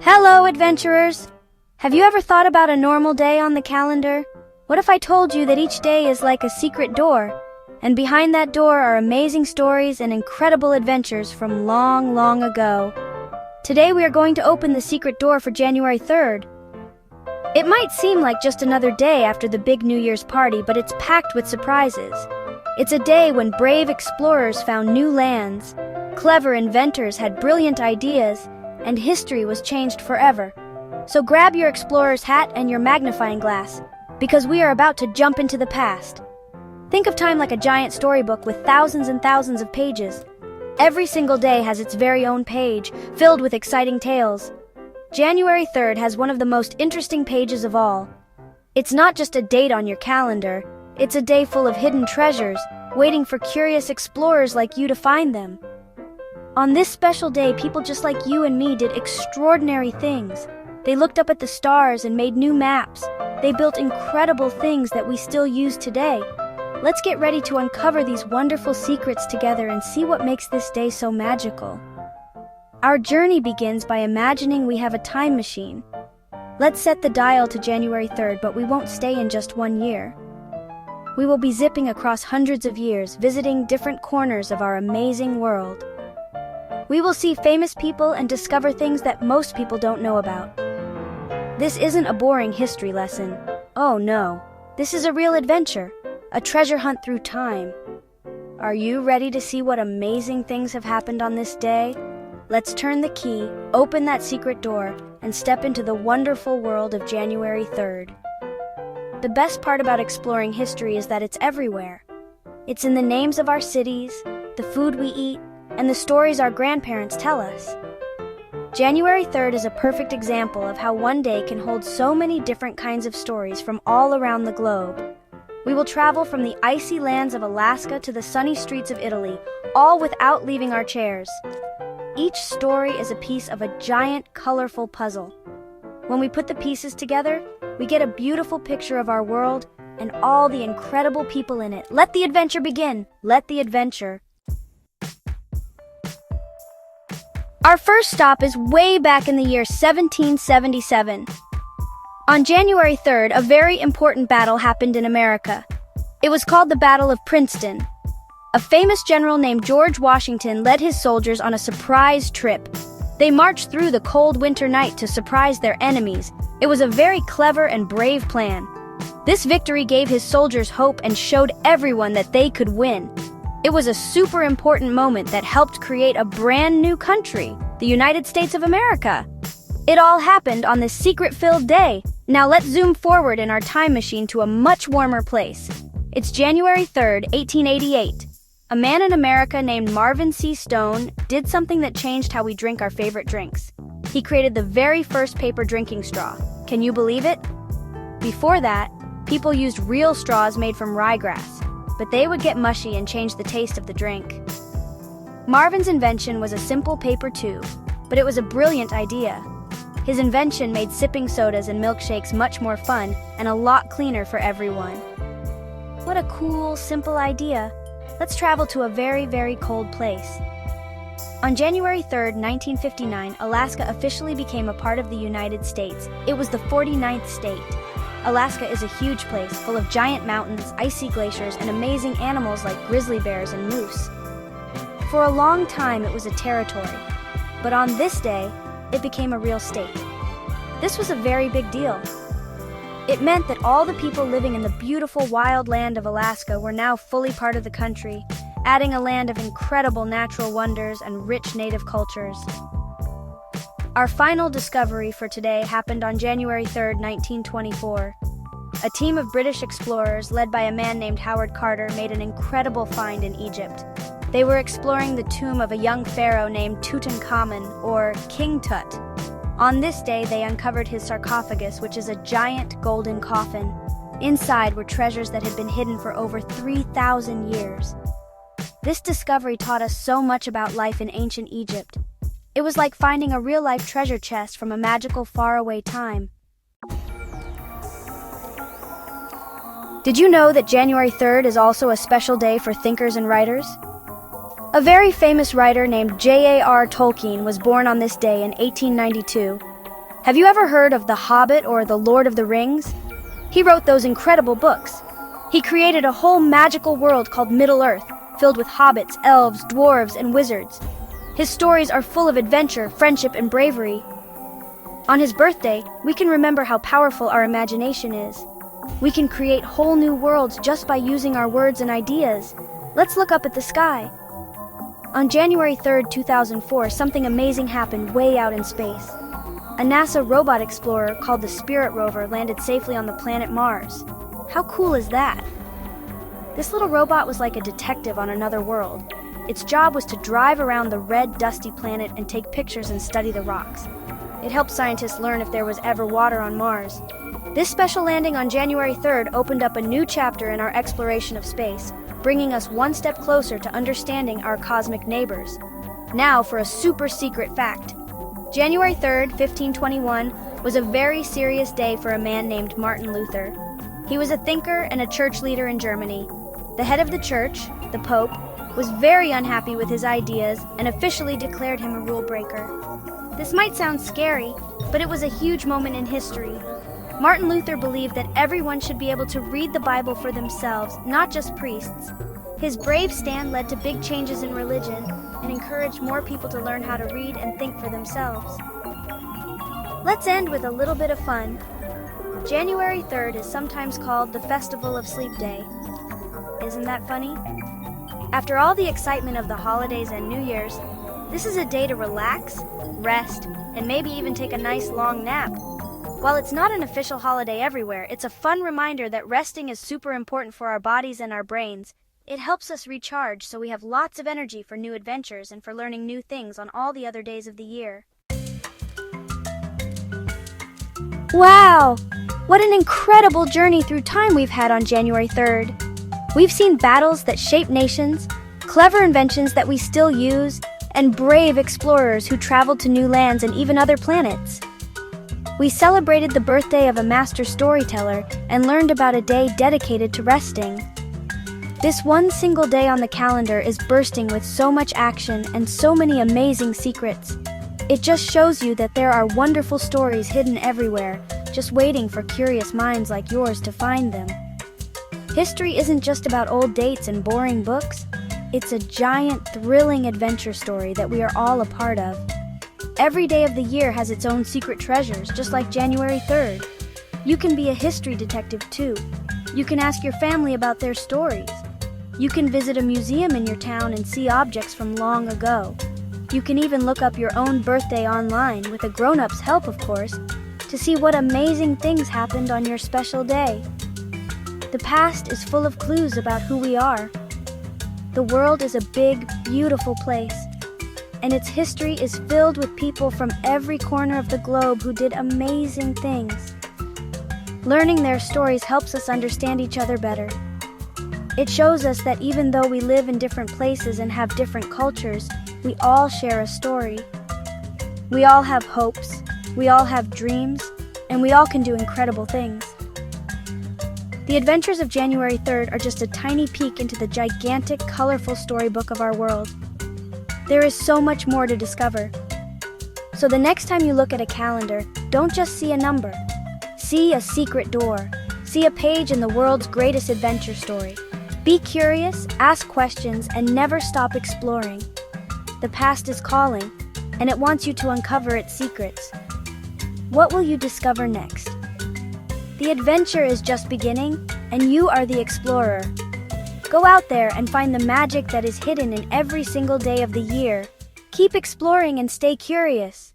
Hello, adventurers! Have you ever thought about a normal day on the calendar? What if I told you that each day is like a secret door, and behind that door are amazing stories and incredible adventures from long, long ago? Today we are going to open the secret door for January 3rd. It might seem like just another day after the big New Year's party, but it's packed with surprises. It's a day when brave explorers found new lands, clever inventors had brilliant ideas, and history was changed forever. So grab your explorer's hat and your magnifying glass, because we are about to jump into the past. Think of time like a giant storybook with thousands and thousands of pages. Every single day has its very own page, filled with exciting tales. January 3rd has one of the most interesting pages of all. It's not just a date on your calendar, it's a day full of hidden treasures, waiting for curious explorers like you to find them. On this special day, people just like you and me did extraordinary things. They looked up at the stars and made new maps. They built incredible things that we still use today. Let's get ready to uncover these wonderful secrets together and see what makes this day so magical. Our journey begins by imagining we have a time machine. Let's set the dial to January 3rd, but we won't stay in just 1 year. We will be zipping across hundreds of years, visiting different corners of our amazing world. We will see famous people and discover things that most people don't know about. This isn't a boring history lesson. Oh no, this is a real adventure, a treasure hunt through time. Are you ready to see what amazing things have happened on this day? Let's turn the key, open that secret door, and step into the wonderful world of January 3rd. The best part about exploring history is that it's everywhere. It's in the names of our cities, the food we eat, and the stories our grandparents tell us. January 3rd is a perfect example of how one day can hold so many different kinds of stories from all around the globe. We will travel from the icy lands of Alaska to the sunny streets of Italy, all without leaving our chairs. Each story is a piece of a giant, colorful puzzle. When we put the pieces together, we get a beautiful picture of our world and all the incredible people in it. Let the adventure begin. Let the adventure. Our first stop is way back in the year 1777. On January 3rd, a very important battle happened in America. It was called the Battle of Princeton. A famous general named George Washington led his soldiers on a surprise trip. They marched through the cold winter night to surprise their enemies. It was a very clever and brave plan. This victory gave his soldiers hope and showed everyone that they could win. It was a super important moment that helped create a brand new country, the United States of America. It all happened on this secret-filled day. Now let's zoom forward in our time machine to a much warmer place. It's January 3rd, 1888. A man in America named Marvin C. Stone did something that changed how we drink our favorite drinks. He created the very first paper drinking straw. Can you believe it? Before that, people used real straws made from ryegrass, but they would get mushy and change the taste of the drink. Marvin's invention was a simple paper tube, but it was a brilliant idea. His invention made sipping sodas and milkshakes much more fun and a lot cleaner for everyone. What a cool, simple idea. Let's travel to a very, very cold place. On January 3rd, 1959, Alaska officially became a part of the United States. It was the 49th state. Alaska is a huge place full of giant mountains, icy glaciers, and amazing animals like grizzly bears and moose. For a long time, it was a territory, but on this day, it became a real state. This was a very big deal. It meant that all the people living in the beautiful wild land of Alaska were now fully part of the country, adding a land of incredible natural wonders and rich native cultures. Our final discovery for today happened on January 3rd, 1924. A team of British explorers led by a man named Howard Carter made an incredible find in Egypt. They were exploring the tomb of a young pharaoh named Tutankhamun, or King Tut. On this day, they uncovered his sarcophagus, which is a giant golden coffin. Inside were treasures that had been hidden for over 3,000 years. This discovery taught us so much about life in ancient Egypt. It was like finding a real-life treasure chest from a magical faraway time. Did you know that January 3rd is also a special day for thinkers and writers? A very famous writer named J.R.R. Tolkien was born on this day in 1892. Have you ever heard of The Hobbit or The Lord of the Rings? He wrote those incredible books. He created a whole magical world called Middle-earth, filled with hobbits, elves, dwarves, and wizards. His stories are full of adventure, friendship, and bravery. On his birthday, we can remember how powerful our imagination is. We can create whole new worlds just by using our words and ideas. Let's look up at the sky. On January 3rd, 2004, something amazing happened way out in space. A NASA robot explorer called the Spirit rover landed safely on the planet Mars. How cool is that? This little robot was like a detective on another world. Its job was to drive around the red, dusty planet and take pictures and study the rocks. It helped scientists learn if there was ever water on Mars. This special landing on January 3rd opened up a new chapter in our exploration of space, bringing us one step closer to understanding our cosmic neighbors. Now for a super secret fact. January 3rd, 1521, was a very serious day for a man named Martin Luther. He was a thinker and a church leader in Germany. The head of the church, the Pope, was very unhappy with his ideas and officially declared him a rule breaker. This might sound scary, but it was a huge moment in history. Martin Luther believed that everyone should be able to read the Bible for themselves, not just priests. His brave stand led to big changes in religion and encouraged more people to learn how to read and think for themselves. Let's end with a little bit of fun. January 3rd is sometimes called the Festival of Sleep Day. Isn't that funny? After all the excitement of the holidays and New Year's, this is a day to relax, rest, and maybe even take a nice long nap. While it's not an official holiday everywhere, it's a fun reminder that resting is super important for our bodies and our brains. It helps us recharge so we have lots of energy for new adventures and for learning new things on all the other days of the year. Wow! What an incredible journey through time we've had on January 3rd. We've seen battles that shape nations, clever inventions that we still use, and brave explorers who traveled to new lands and even other planets. We celebrated the birthday of a master storyteller and learned about a day dedicated to resting. This one single day on the calendar is bursting with so much action and so many amazing secrets. It just shows you that there are wonderful stories hidden everywhere, just waiting for curious minds like yours to find them. History isn't just about old dates and boring books. It's a giant, thrilling adventure story that we are all a part of. Every day of the year has its own secret treasures, just like January 3rd. You can be a history detective too. You can ask your family about their stories. You can visit a museum in your town and see objects from long ago. You can even look up your own birthday online, with a grown-up's help, of course, to see what amazing things happened on your special day. The past is full of clues about who we are. The world is a big, beautiful place, and its history is filled with people from every corner of the globe who did amazing things. Learning their stories helps us understand each other better. It shows us that even though we live in different places and have different cultures, we all share a story. We all have hopes, we all have dreams, and we all can do incredible things. The adventures of January 3rd are just a tiny peek into the gigantic, colorful storybook of our world. There is so much more to discover. So the next time you look at a calendar, don't just see a number. See a secret door. See a page in the world's greatest adventure story. Be curious, ask questions, and never stop exploring. The past is calling, and it wants you to uncover its secrets. What will you discover next? The adventure is just beginning, and you are the explorer. Go out there and find the magic that is hidden in every single day of the year. Keep exploring and stay curious.